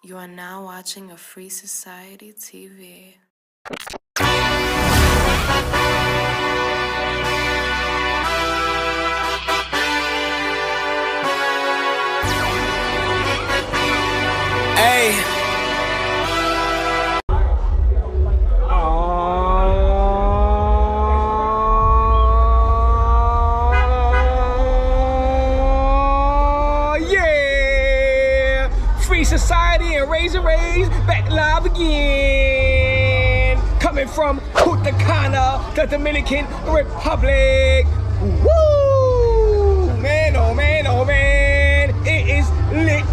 You are now watching a Free Society TV. Hey. Oh, yeah. Free Society and RAZE back live again. Coming from PUNTA, CANA, the Dominican Republic. Woo! Man, oh man, oh man. It is lit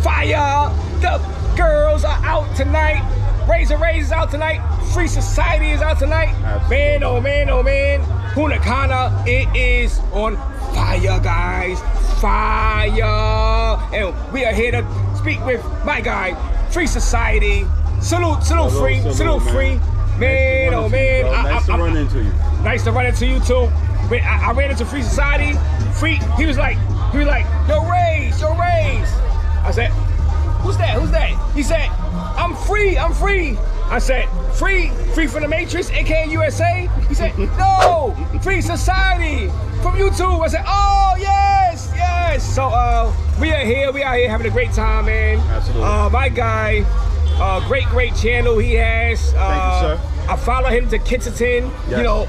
fire. The girls are out tonight. RAZE is out tonight. Free Society is out tonight. Absolutely. Man, oh man, oh man. PUNTA, CANA, it is on fire, guys. Fire. And we are here to speak with my guy, Free Society. Salute, free. Man, oh man. Nice to run into you. Nice to run into you too. I ran into Free Society. He was like, yo, RAZE. I said, who's that? He said, I'm free. I said, free from the Matrix, aka USA? He said, no, Free Society from YouTube. I said, oh, yes. So we are here having a great time, man. Absolutely. My guy, great channel he has. Thank you, sir. I follow him to Kensington, yes. You know,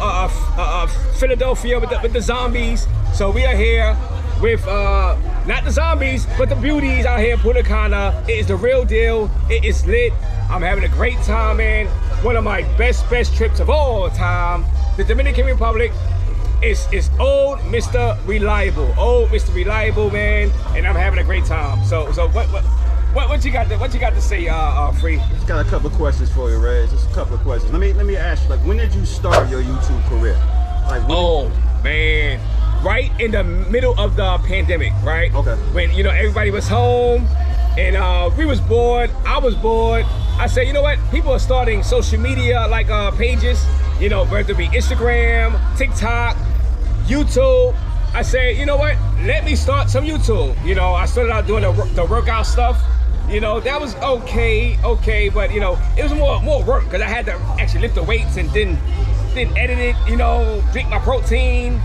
Philadelphia with the zombies. So we are here with not the zombies, but the beauties out here in PUNTA, CANA. It is the real deal. It is lit. I'm having a great time, man. One of my best trips of all time. The Dominican Republic is old Mr. Reliable, man. And I'm having a great time. So what you got to say, Free? Just got a couple of questions for you, RAZE. Just a couple of questions. Let me ask you, like, when did you start your YouTube career? Like, man, right in the middle of the pandemic, right? Okay. When everybody was home and we was bored. I was bored. I said, you know what? People are starting social media like pages. Whether it be Instagram, TikTok, YouTube. I said, you know what? Let me start some YouTube. I started out doing the workout stuff. That was okay, but it was more work because I had to actually lift the weights and then edit it, drink my protein,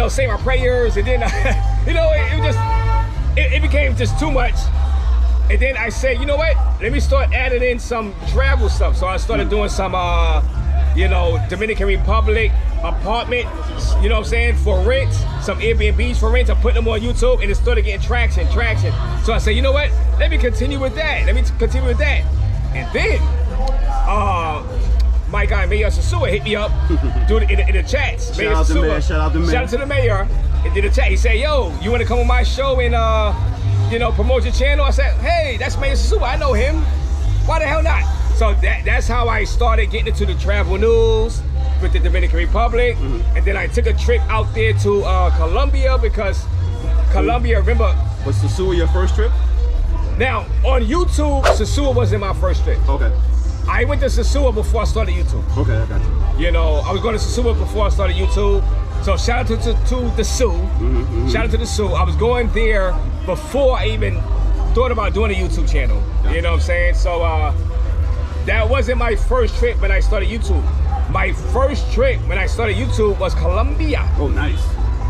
say my prayers, and then it became just too much. And then I said, you know what? Let me start adding in some travel stuff. So I started doing some Dominican Republic apartment, for rent, some Airbnbs for rent. I'm putting them on YouTube and it started getting traction. So I said, you know what? Let me continue with that. And then, my guy, Mayor Sasua, hit me up in the chats. Shout out to the mayor. Shout out to the mayor. He did a chat. He said, yo, you want to come on my show and, promote your channel? I said, hey, that's Mayor Sasua. I know him. Why the hell not? So that's how I started getting into the travel news with the Dominican Republic. And then I took a trip out there to Colombia because Colombia, remember? Was Sasua your first trip? Now, on YouTube, Sasua wasn't my first trip. Okay. I went to Sasua before I started YouTube. Okay, I got you. I was going to Sasua before I started YouTube. So shout out to the Sioux. Shout out to the Sioux. I was going there before I even thought about doing a YouTube channel. Yeah. You know what I'm saying? So that wasn't my first trip when I started YouTube. My first trip when I started YouTube was Colombia. Oh, nice.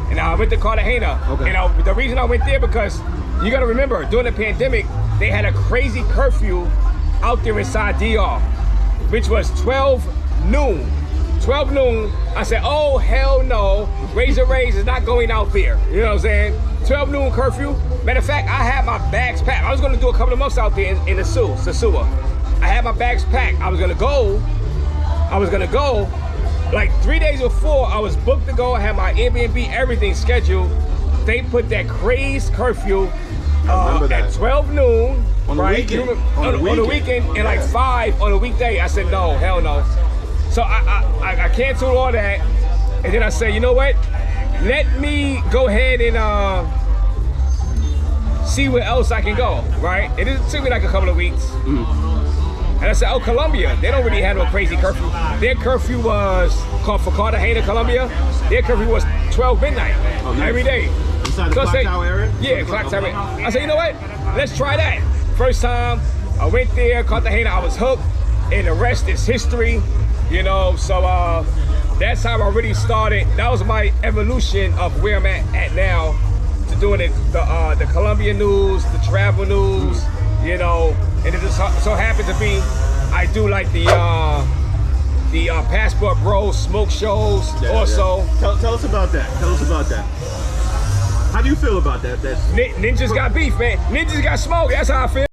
And I went to Cartagena. Okay. And the reason I went there because you got to remember, during the pandemic, they had a crazy curfew out there inside DR, which was 12 noon. 12 noon, I said, oh, hell no. RAZE is not going out there. You know what I'm saying? 12 noon curfew. Matter of fact, I had my bags packed. I was going to do a couple of months out there in the Sasua. I had my bags packed. I was going to go. Like 3 days before, I was booked to go. I had my Airbnb, everything scheduled. They put that crazy curfew at 12 noon. On the weekend. On the weekend and like 5 on a weekday. I said, no, hell no. So I canceled all that. And then I said, you know what? Let me go ahead and see where else I can go, right? And it took me like a couple of weeks. And I said, oh, Colombia, they don't really have no crazy curfew. Their curfew was, for Cartagena, Colombia, their curfew was 12 midnight every day. Inside the clock tower area? Yeah, clock tower. I said, you know what? Let's try that. First time, I went there, Cartagena, I was hooked, and the rest is history, you know. So that's how I really started. That was my evolution of where I'm at now, to doing it, the Colombian news, the travel news, you know. And it just so happens to be, I do like the Passport Bros smoke shows also. Yeah. Tell us about that. Tell us about that. How do you feel about that? Ninjas got beef, man. Ninjas got smoke. That's how I feel.